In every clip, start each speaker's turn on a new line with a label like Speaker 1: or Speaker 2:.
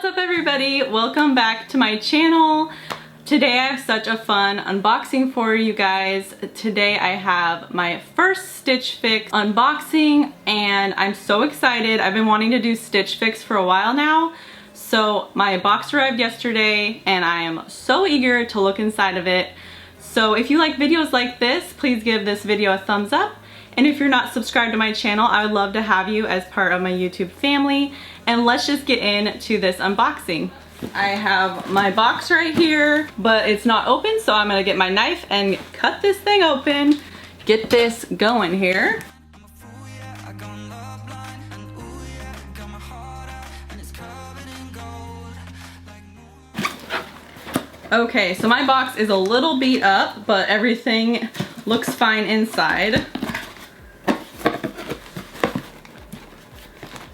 Speaker 1: What's up everybody? Welcome back to my channel. Today I have such a fun unboxing for you guys. Today I have my first Stitch Fix unboxing and I'm so excited. I've been wanting to do Stitch Fix for a while now. So my box arrived yesterday and I am so eager to look inside of it. So if you like videos like this, please give this video a thumbs up. And if you're not subscribed to my channel, I would love to have you as part of my YouTube family. And let's just get into this unboxing. I have my box right here, but it's not open, so I'm gonna get my knife and cut this thing open, get this going here. Okay, so my box is a little beat up, but everything looks fine inside.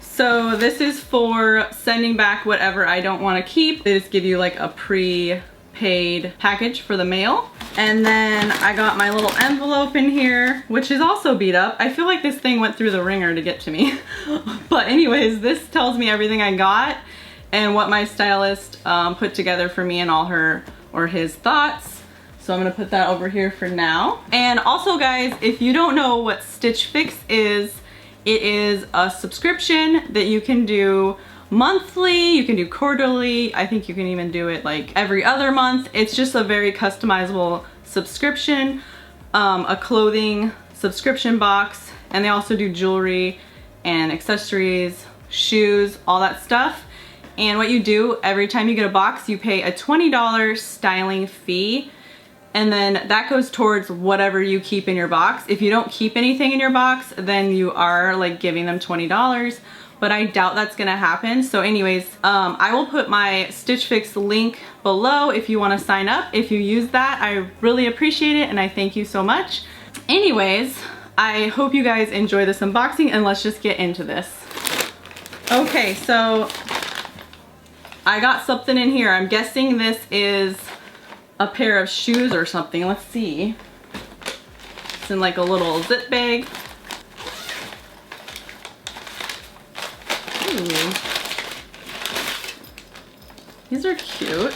Speaker 1: So this is for sending back whatever I don't want to keep. They just give you like a pre-paid package for the mail. And then I got my little envelope in here, which is also beat up. I feel like this thing went through the ringer to get to me. But anyways, this tells me everything I got and what my stylist put together for me and all her or his thoughts. So I'm gonna put that over here for now. And also guys, if you don't know what Stitch Fix is, it is a subscription that you can do monthly, you can do quarterly, I think you can even do it like every other month. It's just a very customizable subscription, a clothing subscription box, and they also do jewelry and accessories, shoes, all that stuff. And what you do, every time you get a box, you pay a $20 styling fee. And then that goes towards whatever you keep in your box. If you don't keep anything in your box, then you are like giving them $20, but I doubt that's gonna happen. So anyways, I will put my Stitch Fix link below if you wanna sign up. If you use that, I really appreciate it and I thank you so much. Anyways, I hope you guys enjoy this unboxing and let's just get into this. Okay, so I got something in here. I'm guessing this is a pair of shoes or something. Let's see. It's in like a little zip bag. Ooh. These are cute.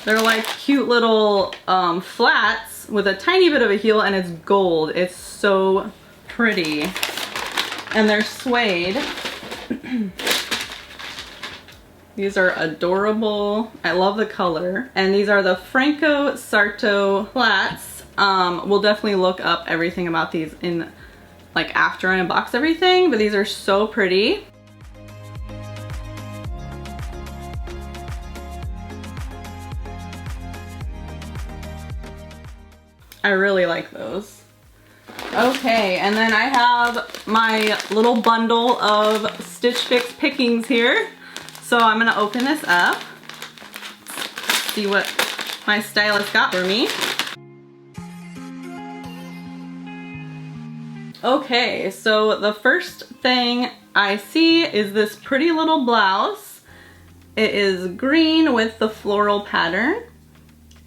Speaker 1: They're like cute little flats with a tiny bit of a heel and it's gold. It's so pretty. And they're suede. These are adorable. I love the color. And these are the Franco Sarto flats. We'll definitely look up everything about these in like after I unbox everything, but these are so pretty. I really like those. Okay, and then I have my little bundle of Stitch Fix pickings here. So I'm gonna open this up, see what my stylist got for me. Okay, so the first thing I see is this pretty little blouse. It is green with the floral pattern,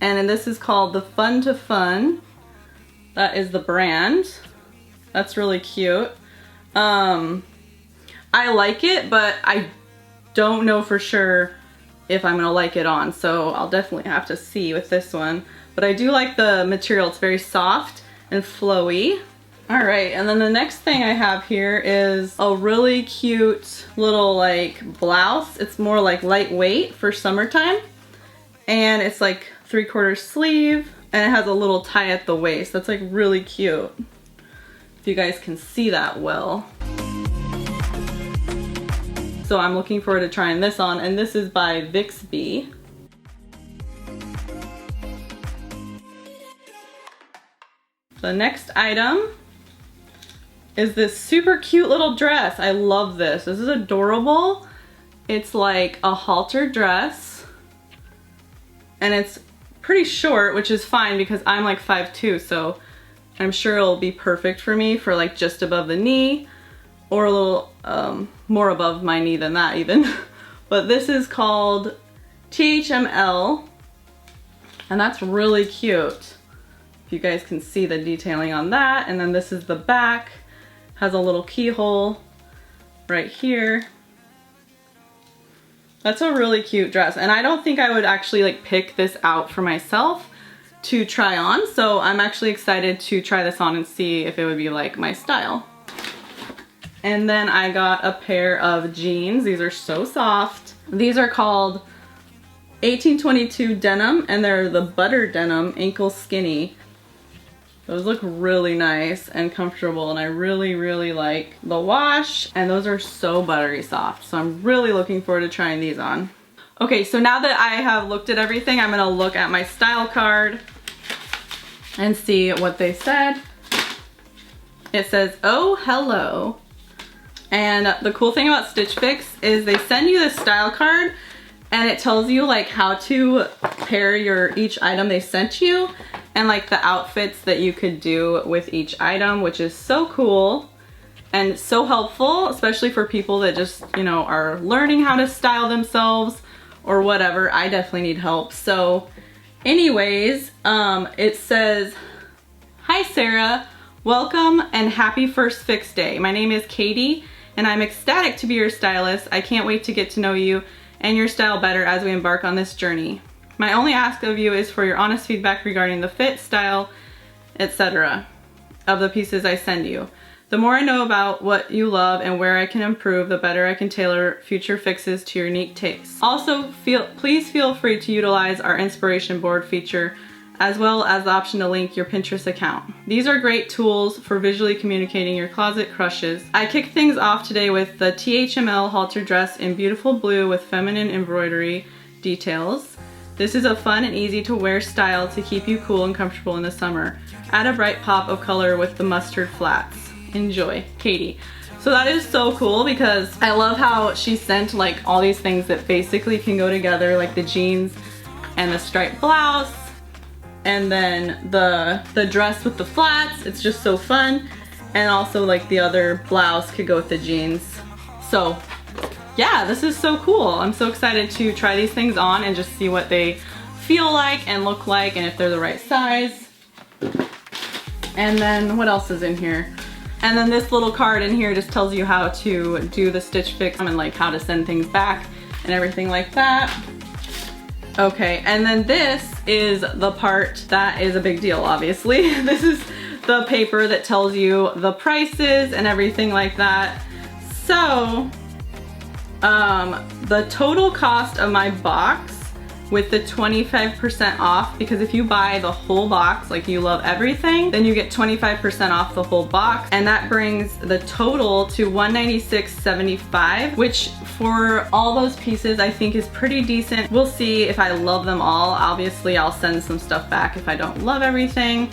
Speaker 1: and this is called the Fun to Fun. That is the brand. That's really cute. I like it, but I don't know for sure if I'm gonna like it on, so I'll definitely have to see with this one. But I do like the material. It's very soft and flowy. All right, and then the next thing I have here is a really cute little like blouse. It's more like lightweight for summertime. And it's like 3/4 sleeve and it has a little tie at the waist. That's like really cute. If you guys can see that well. So I'm looking forward to trying this on, and this is by Bixby. The next item is this super cute little dress. I love this. This is adorable. It's like a halter dress, and it's pretty short, which is fine because I'm like 5'2", so I'm sure it'll be perfect for me for like just above the knee, or a little more above my knee than that even. But this is called THML, and that's really cute. If you guys can see the detailing on that. And then this is the back, has a little keyhole right here. That's a really cute dress. And I don't think I would actually like pick this out for myself to try on. So I'm actually excited to try this on and see if it would be like my style. And then I got a pair of jeans. These are so soft. These are called 1822 denim, and they're the butter denim ankle skinny. Those look really nice and comfortable, and I really, really like the wash, and those are so buttery soft. So I'm really looking forward to trying these on. Okay, so now that I have looked at everything, I'm gonna look at my style card and see what they said. It says, oh, hello. And the cool thing about Stitch Fix is they send you this style card and it tells you like how to pair each item they sent you and like the outfits that you could do with each item, which is so cool and so helpful, especially for people that just, you know, are learning how to style themselves or whatever. I definitely need help. So anyways, it says, hi Sarah, welcome and happy first Fix Day. My name is Katie and I'm ecstatic to be your stylist. I can't wait to get to know you and your style better as we embark on this journey. My only ask of you is for your honest feedback regarding the fit, style, etc. of the pieces I send you. The more I know about what you love and where I can improve, the better I can tailor future fixes to your unique tastes. Also, please feel free to utilize our inspiration board feature as well as the option to link your Pinterest account. These are great tools for visually communicating your closet crushes. I kicked things off today with the THML halter dress in beautiful blue with feminine embroidery details. This is a fun and easy to wear style to keep you cool and comfortable in the summer. Add a bright pop of color with the mustard flats. Enjoy, Katie. So that is so cool because I love how she sent like all these things that basically can go together, like the jeans and the striped blouse, and then the dress with the flats. It's just so fun. And also like the other blouse could go with the jeans. So yeah, this is so cool. I'm so excited to try these things on and just see what they feel like and look like and if they're the right size. And then what else is in here? And then this little card in here just tells you how to do the Stitch Fix and like how to send things back and everything like that. Okay, and then this is the part that is a big deal, obviously. This is the paper that tells you the prices and everything like that. So, the total cost of my box with the 25% off, because if you buy the whole box, like you love everything, then you get 25% off the whole box, and that brings the total to $196.75, which for all those pieces I think is pretty decent. We'll see if I love them all. Obviously I'll send some stuff back if I don't love everything.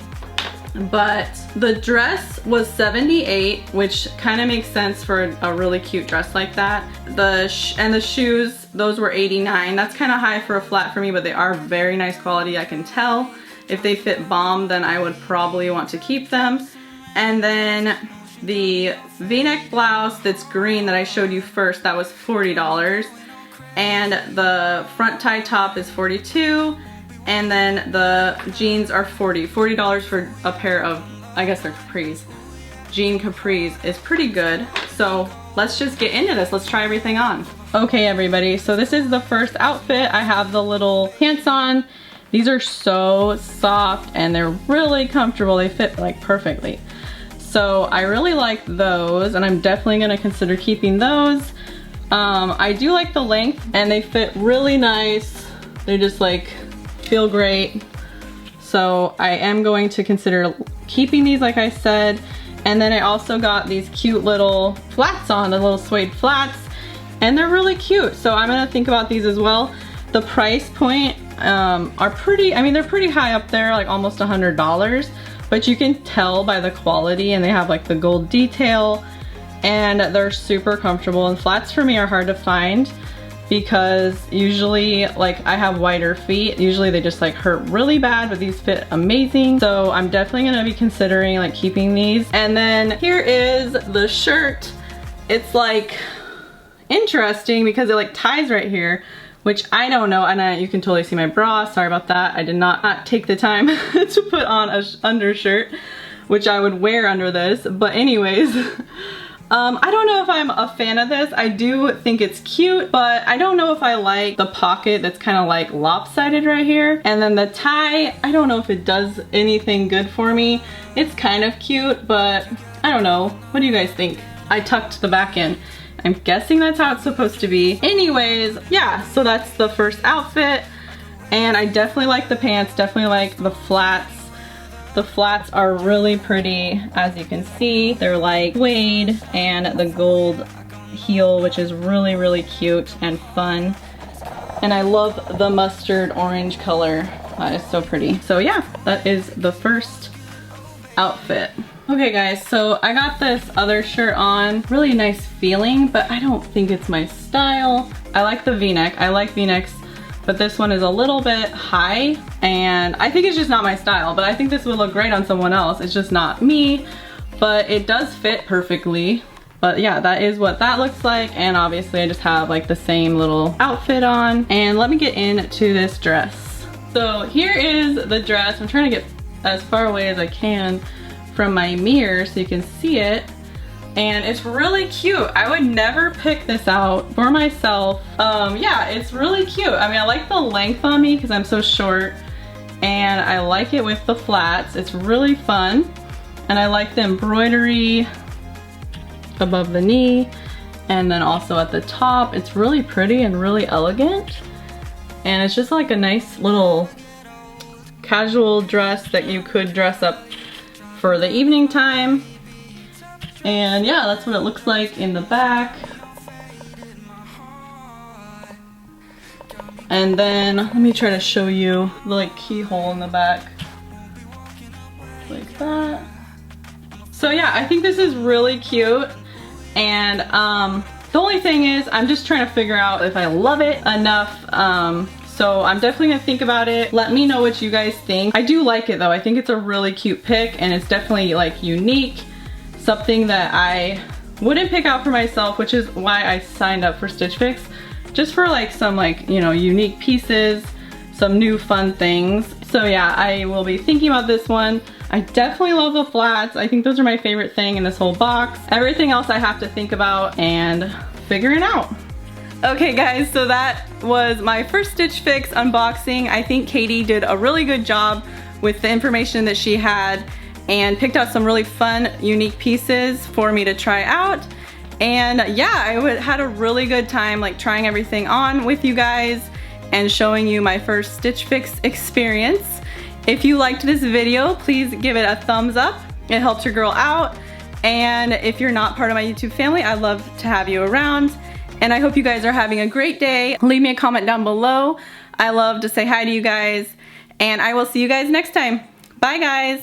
Speaker 1: But the dress was $78, which kind of makes sense for a really cute dress like that. And the shoes, those were $89. That's kind of high for a flat for me, but they are very nice quality, I can tell. If they fit bomb, then I would probably want to keep them. And then the V-neck blouse that's green that I showed you first, that was $40. And the front tie top is $42. And then the jeans are $40 for a pair of, I guess they're capris. Jean capris is pretty good. So let's just get into this. Let's try everything on. Okay, everybody, so this is the first outfit. I have the little pants on. These are so soft and they're really comfortable. They fit like perfectly. So I really like those and I'm definitely gonna consider keeping those. I do like the length and they fit really nice. They just like feel great. So I am going to consider keeping these like I said. And then I also got these cute little flats on, the little suede flats, and they're really cute. So I'm gonna think about these as well. The price point are pretty, I mean, they're pretty high up there, like almost $100, but you can tell by the quality and they have like the gold detail and they're super comfortable. And flats for me are hard to find because usually like I have wider feet. Usually they just like hurt really bad, but these fit amazing. So I'm definitely gonna be considering like keeping these. And then here is the shirt. It's like interesting because it like ties right here, which I don't know. And you can totally see my bra. Sorry about that. I did not take the time to put on a undershirt, which I would wear under this. But anyways, I don't know if I'm a fan of this. I do think it's cute, but I don't know if I like the pocket that's kind of like lopsided right here. And then the tie, I don't know if it does anything good for me. It's kind of cute, but I don't know. What do you guys think? I tucked the back in. I'm guessing that's how it's supposed to be. Anyways, yeah, so that's the first outfit. And I definitely like the pants, definitely like the flats. The flats are really pretty, as you can see. They're like suede and the gold heel, which is really, really cute and fun. And I love the mustard orange color. That is so pretty. So yeah, that is the first outfit. Okay guys, so I got this other shirt on. Really nice feeling, but I don't think it's my style. I like the V-neck. I like V-necks, but this one is a little bit high and I think it's just not my style, but I think this would look great on someone else. It's just not me, but it does fit perfectly. But yeah, that is what that looks like. And obviously I just have like the same little outfit on. And let me get into this dress. So here is the dress. I'm trying to get as far away as I can from my mirror so you can see it. And it's really cute. I would never pick this out for myself. Yeah, it's really cute. I mean, I like the length on me because I'm so short, and I like it with the flats. It's really fun. And I like the embroidery above the knee and then also at the top. It's really pretty and really elegant. And it's just like a nice little casual dress that you could dress up for the evening time. And yeah, that's what it looks like in the back. And then let me try to show you the like keyhole in the back. Like that. So yeah, I think this is really cute. And the only thing is I'm just trying to figure out if I love it enough. So I'm definitely gonna think about it. Let me know what you guys think. I do like it though. I think it's a really cute pick and it's definitely like unique. Something that I wouldn't pick out for myself, which is why I signed up for Stitch Fix. Just for like some like, you know, unique pieces, some new fun things. So yeah, I will be thinking about this one. I definitely love the flats. I think those are my favorite thing in this whole box. Everything else I have to think about and figure it out. Okay guys, so that was my first Stitch Fix unboxing. I think Katie did a really good job with the information that she had and picked out some really fun, unique pieces for me to try out. And yeah, I had a really good time like trying everything on with you guys and showing you my first Stitch Fix experience. If you liked this video, please give it a thumbs up. It helps your girl out. And if you're not part of my YouTube family, I'd love to have you around. And I hope you guys are having a great day. Leave me a comment down below. I love to say hi to you guys. And I will see you guys next time. Bye guys.